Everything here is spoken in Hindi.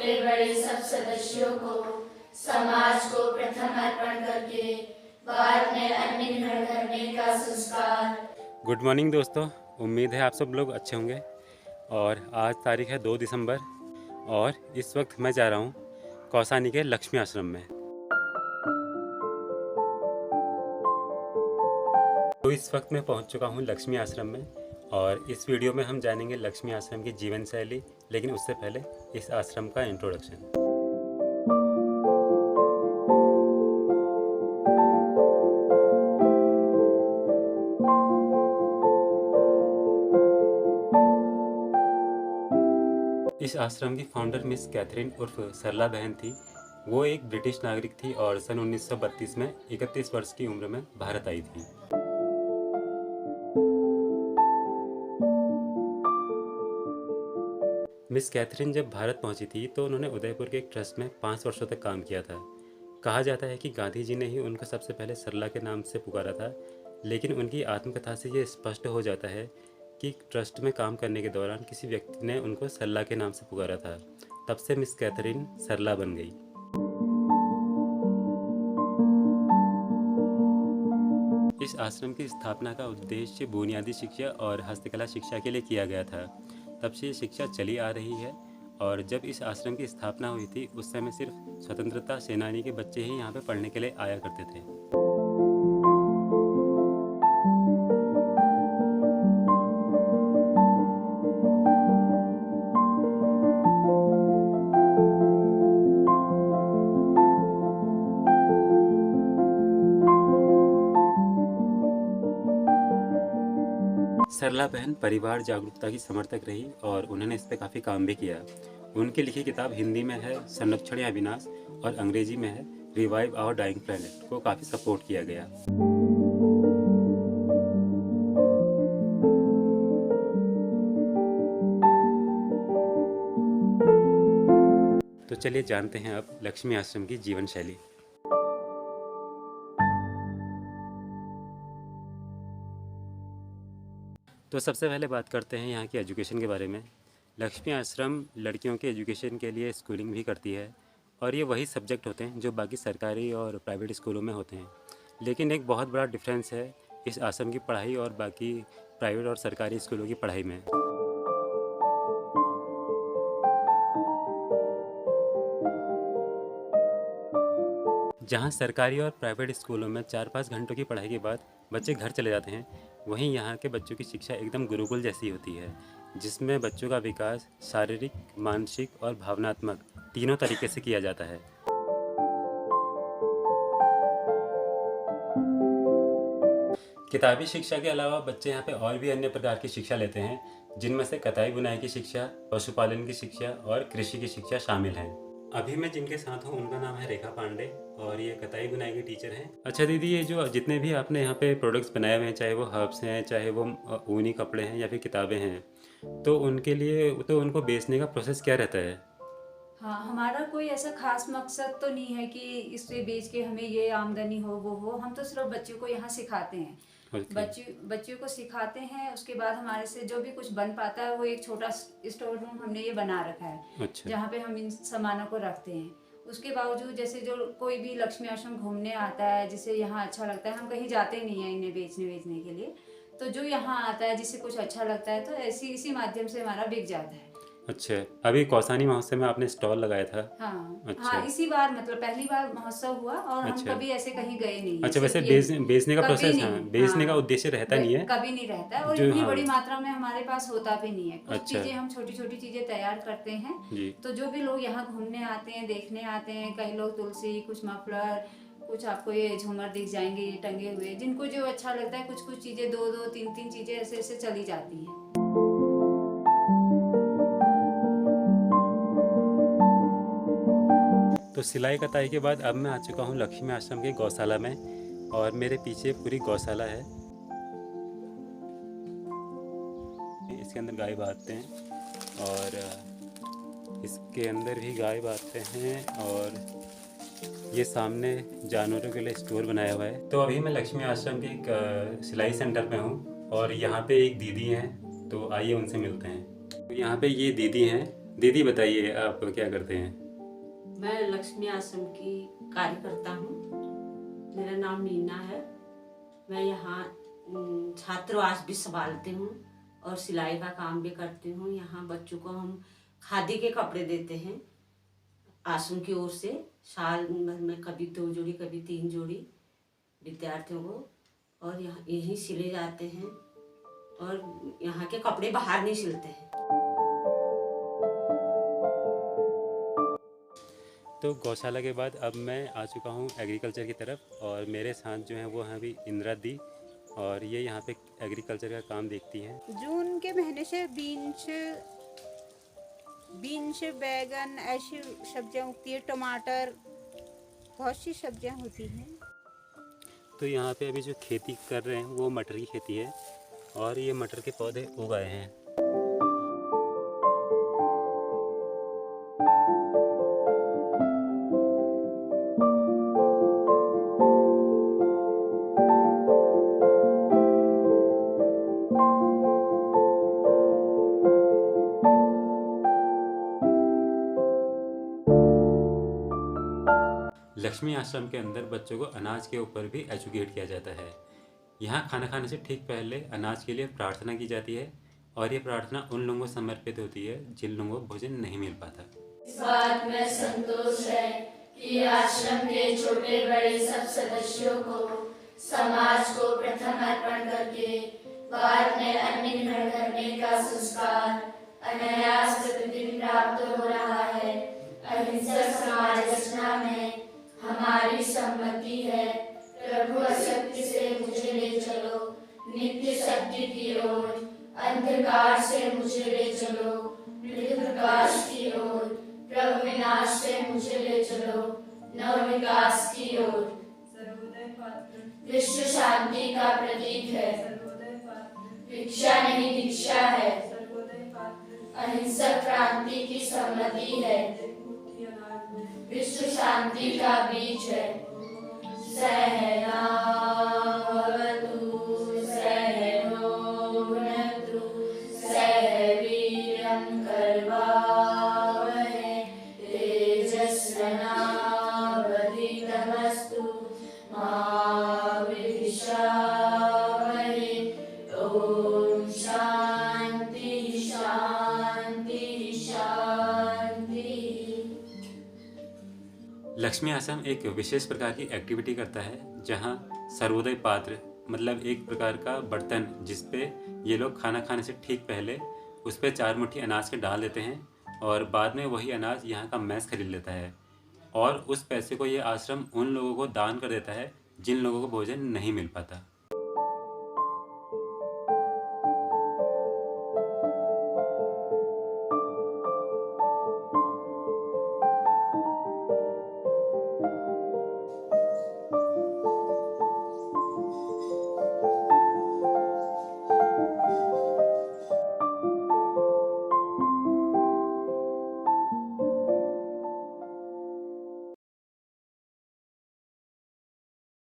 छोटे बड़े सब सदस्यों को समाज को प्रथम अर्पण करके बाद में अन्न ग्रहण करने का संस्कार। गुड मॉर्निंग दोस्तों, उम्मीद है आप सब लोग अच्छे होंगे। और आज तारीख है 2 दिसंबर और इस वक्त मैं जा रहा हूँ कौसानी के लक्ष्मी आश्रम में। तो इस वक्त मैं पहुँच चुका हूँ लक्ष्मी आश्रम में और इस वीडियो में हम जानेंगे लक्ष्मी आश्रम की जीवन शैली, लेकिन उससे पहले इस आश्रम का इंट्रोडक्शन। इस आश्रम की फाउंडर मिस कैथरीन उर्फ सरला बहन थी। वो एक ब्रिटिश नागरिक थी और सन 1932 में 31 वर्ष की उम्र में भारत आई थी। मिस कैथरीन जब भारत पहुंची थी तो उन्होंने उदयपुर के एक ट्रस्ट में 5 वर्षों तक काम किया था। कहा जाता है कि गांधी जी ने ही उनको सबसे पहले सरला के नाम से पुकारा था, लेकिन उनकी आत्मकथा से ये स्पष्ट हो जाता है कि ट्रस्ट में काम करने के दौरान किसी व्यक्ति ने उनको सरला के नाम से पुकारा था। तब से मिस कैथरीन सरला बन गई। इस आश्रम की स्थापना का उद्देश्य बुनियादी शिक्षा और हस्तकला शिक्षा के लिए किया गया था। तब से ये शिक्षा चली आ रही है और जब इस आश्रम की स्थापना हुई थी उस समय सिर्फ स्वतंत्रता सेनानी के बच्चे ही यहाँ पे पढ़ने के लिए आया करते थे। सरला बहन परिवार जागरूकता की समर्थक रही और उन्होंने इस पे काफ़ी काम भी किया। उनकी लिखी किताब हिंदी में है संरक्षण या विनाश और अंग्रेजी में है रिवाइव आवर डाइंग प्लैनेट को काफ़ी सपोर्ट किया गया। तो चलिए जानते हैं अब लक्ष्मी आश्रम की जीवन शैली। तो सबसे पहले बात करते हैं यहाँ की एजुकेशन के बारे में। लक्ष्मी आश्रम लड़कियों के एजुकेशन के लिए स्कूलिंग भी करती है और ये वही सब्जेक्ट होते हैं जो बाकी सरकारी और प्राइवेट स्कूलों में होते हैं। लेकिन एक बहुत बड़ा डिफरेंस है इस आश्रम की पढ़ाई और बाकी प्राइवेट और सरकारी स्कूलों की पढ़ाई में। जहाँ सरकारी और प्राइवेट स्कूलों में 4-5 घंटों की पढ़ाई के बाद बच्चे घर चले जाते हैं, वहीं यहाँ के बच्चों की शिक्षा एकदम गुरुकुल जैसी होती है, जिसमें बच्चों का विकास शारीरिक, मानसिक और भावनात्मक तीनों तरीके से किया जाता है। किताबी शिक्षा के अलावा बच्चे यहाँ पे और भी अन्य प्रकार की शिक्षा लेते हैं, जिनमें से कताई बुनाई की शिक्षा, पशुपालन की शिक्षा और कृषि की शिक्षा शामिल हैं। अभी मैं जिनके साथ हूँ उनका नाम है रेखा पांडे और ये कताई बुनाई के टीचर हैं। अच्छा दीदी, ये जो जितने भी आपने यहाँ पे प्रोडक्ट्स बनाए हुए हैं, चाहे वो हर्ब्स हैं, चाहे वो ऊनी कपड़े हैं या फिर किताबें हैं, तो उनके लिए तो उनको बेचने का प्रोसेस क्या रहता है? हाँ, हमारा कोई ऐसा खास मकसद तो नहीं है कि इसे बेच के हमें ये आमदनी हो वो हो। हम तो सिर्फ बच्चों को यहाँ सिखाते हैं। बच्चों को सिखाते हैं, उसके बाद हमारे से जो भी कुछ बन पाता है वो एक छोटा स्टोर रूम हमने ये बना रखा है। अच्छा। जहाँ पे हम इन सामानों को रखते हैं। उसके बावजूद जैसे जो कोई भी लक्ष्मी आश्रम घूमने आता है, जिसे यहाँ अच्छा लगता है, हम कहीं जाते नहीं हैं इन्हें बेचने के लिए, तो जो यहाँ आता है जिसे कुछ अच्छा लगता है तो इसी माध्यम से हमारा बिक जाता है। अच्छा, अभी कौसानी महोत्सव में आपने स्टॉल लगाया था? हाँ। अच्छा। हाँ, इसी बार मतलब पहली बार महोत्सव हुआ और अच्छा। हम कभी ऐसे कहीं गए नहीं। अच्छा, वैसे बेचने का प्रोसेस, हाँ, बेचने का हाँ, उद्देश्य रहता नहीं है, कभी नहीं रहता है और जो, इतनी हाँ, बड़ी मात्रा में हमारे पास होता भी नहीं है। कुछ अच्छा। चीजें हम छोटी छोटी चीजें तैयार करते हैं जी। तो जो भी लोग यहाँ घूमने आते हैं, देखने आते हैं, कई लोग तुलसी, कुछ मफलर, कुछ आपको ये झूमर दिख जाएंगे ये टंगे हुए, जिनको जो अच्छा लगता है, कुछ चीजें 2-2, 3-3 चीजें ऐसे ऐसे चली जाती हैं। तो सिलाई कताई के बाद अब मैं आ चुका हूँ लक्ष्मी आश्रम के गौशाला में और मेरे पीछे पूरी गौशाला है। इसके अंदर गाय बांधते हैं और इसके अंदर भी गाय बांधते हैं और ये सामने जानवरों के लिए स्टोर बनाया हुआ है। तो अभी मैं लक्ष्मी आश्रम के एक सिलाई सेंटर पे हूँ और यहाँ पे एक दीदी हैं, तो आइए उनसे मिलते हैं। तो यहाँ पे ये दीदी हैं दीदी बताइए आप क्या करते हैं? मैं लक्ष्मी आश्रम की कार्यकर्ता हूँ। मेरा नाम मीना है। मैं यहाँ छात्रावास भी संभालती हूँ और सिलाई का काम भी करती हूँ। यहाँ बच्चों को हम खादी के कपड़े देते हैं आश्रम की ओर से। साल भर में कभी 2 जोड़ी कभी 3 जोड़ी विद्यार्थियों को, और यहाँ यहीं सिले जाते हैं और यहाँ के कपड़े बाहर नहीं सिलते हैं। तो गौशाला के बाद अब मैं आ चुका हूँ एग्रीकल्चर की तरफ, और मेरे साथ जो है वो हैं अभी इंदिरा दी, और ये यहाँ पे एग्रीकल्चर का काम देखती हैं। जून के महीने से बीन्स बैगन ऐसी सब्जियां उगती है, टमाटर, बहुत सी सब्जियां होती हैं। तो यहाँ पे अभी जो खेती कर रहे हैं वो मटर की खेती है, और ये मटर के पौधे उगाए हैं। लक्ष्मी आश्रम के अंदर बच्चों को अनाज के ऊपर भी एजुकेट किया जाता है। यहाँ खाना खाने से ठीक पहले अनाज के लिए प्रार्थना की जाती है, और ये प्रार्थना उन लोगों को समर्पित होती है जिन लोगों को भोजन नहीं मिल पाता। इस बात में संतोष है कि आश्रम के छोटे बड़े सब सदस्यों को समाज को प्रथम अर्पण करके बाद में अन्न ग्रहण करने का संस्कार अनायास प्रतिदिन प्राप्त हो रहा है। अहिंसक समाज रचना में हमारी सम्मति है। प्रभु असत्य से मुझे ले चलो, नित्य सत्य की ओर। अंधकार से मुझे ले चलो, मृत प्रकाश की ओर। प्रभु विनाश से मुझे ले चलो, नव विकास की ओर। विश्व शांति का प्रतीक है, भिक्षा नहीं दीक्षा है। अहिंसक क्रांति की सम्मति है, विश्व शांति का बीज है। सहना भवतु सहनो भुनक्तु सह वीर्यं करवावहै तेजस्विनावधीतमस्तु मा विद्विषावहै। ओम शांति शांति शांति। लक्ष्मी आश्रम एक विशेष प्रकार की एक्टिविटी करता है, जहाँ सर्वोदय पात्र मतलब एक प्रकार का बर्तन जिस पे ये लोग खाना खाने से ठीक पहले उस पे 4 मुट्ठी अनाज के डाल देते हैं, और बाद में वही अनाज यहाँ का मैस खरीद लेता है, और उस पैसे को ये आश्रम उन लोगों को दान कर देता है जिन लोगों को भोजन नहीं मिल पाता।